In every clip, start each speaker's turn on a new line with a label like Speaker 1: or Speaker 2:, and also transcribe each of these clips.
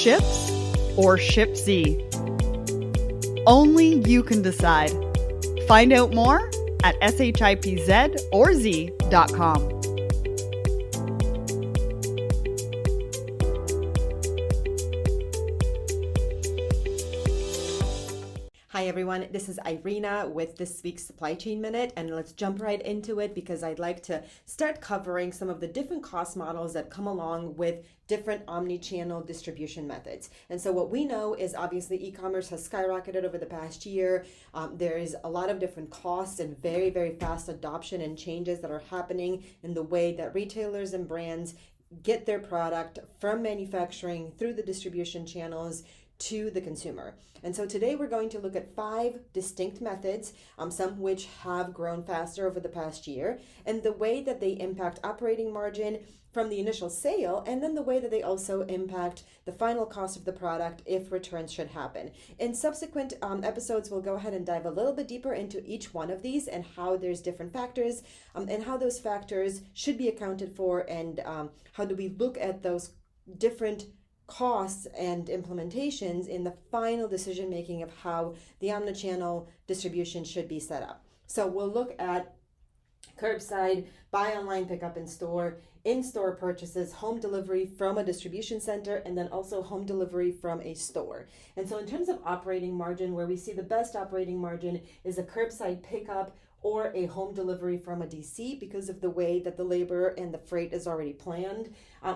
Speaker 1: Ships or Ship Z? Only you can decide. Find out more at shipzorz.com.
Speaker 2: Hi everyone, this is Irina with this week's Supply Chain Minute, and let's jump right into it because I'd like to start covering some of the different cost models that come along with different omni-channel distribution methods. And so what we know is obviously e-commerce has skyrocketed over the past year. There is a lot of different costs and very, very fast adoption and changes that are happening in the way that retailers and brands get their product from manufacturing through the distribution channels to the consumer. And so today we're going to look at 5 distinct methods, some which have grown faster over the past year, and the way that they impact operating margin from the initial sale, and then the way that they also impact the final cost of the product if returns should happen. In subsequent episodes, we'll go ahead and dive a little bit deeper into each one of these and how there's different factors and how those factors should be accounted for, and how do we look at those different costs and implementations in the final decision making of how the omnichannel distribution should be set up. So we'll look at curbside, buy online, pick up in-store purchases, home delivery from a distribution center, and then also home delivery from a store. And so in terms of operating margin, where we see the best operating margin is a curbside pickup or a home delivery from a DC because of the way that the labor and the freight is already planned.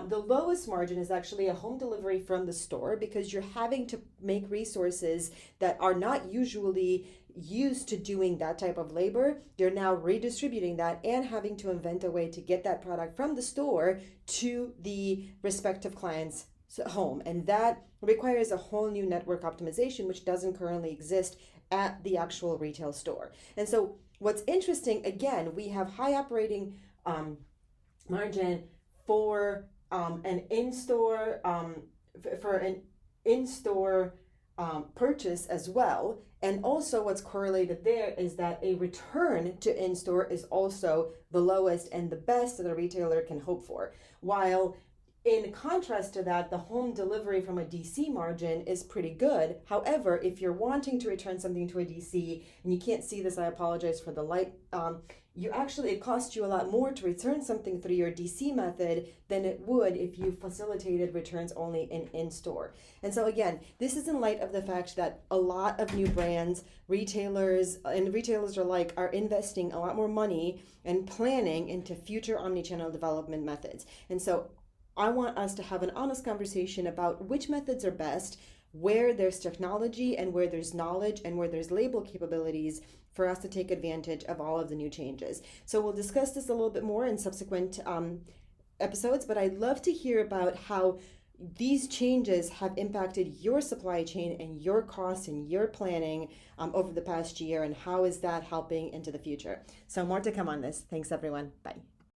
Speaker 2: The lowest margin is actually a home delivery from the store because you're having to make resources that are not usually used to doing that type of labor. You're now redistributing that and having to invent a way to get that product from the store to the respective client's home. And that requires a whole new network optimization, which doesn't currently exist at the actual retail store. And so what's interesting, again, we have high operating margin for an in-store purchase as well. And also what's correlated there is that a return to in-store is also the lowest and the best that a retailer can hope for. While in contrast to that, the home delivery from a DC margin is pretty good. However, if you're wanting to return something to a DC, and you can't see this, I apologize for the light, it costs you a lot more to return something through your DC method than it would if you facilitated returns only in-store. And so again, this is in light of the fact that a lot of new brands, retailers alike are investing a lot more money and planning into future omnichannel development methods. And so I want us to have an honest conversation about which methods are best, where there's technology and where there's knowledge and where there's label capabilities for us to take advantage of all of the new changes. So we'll discuss this a little bit more in subsequent episodes, but I'd love to hear about how these changes have impacted your supply chain and your costs and your planning over the past year, and how is that helping into the future. So more to come on this. Thanks everyone. Bye.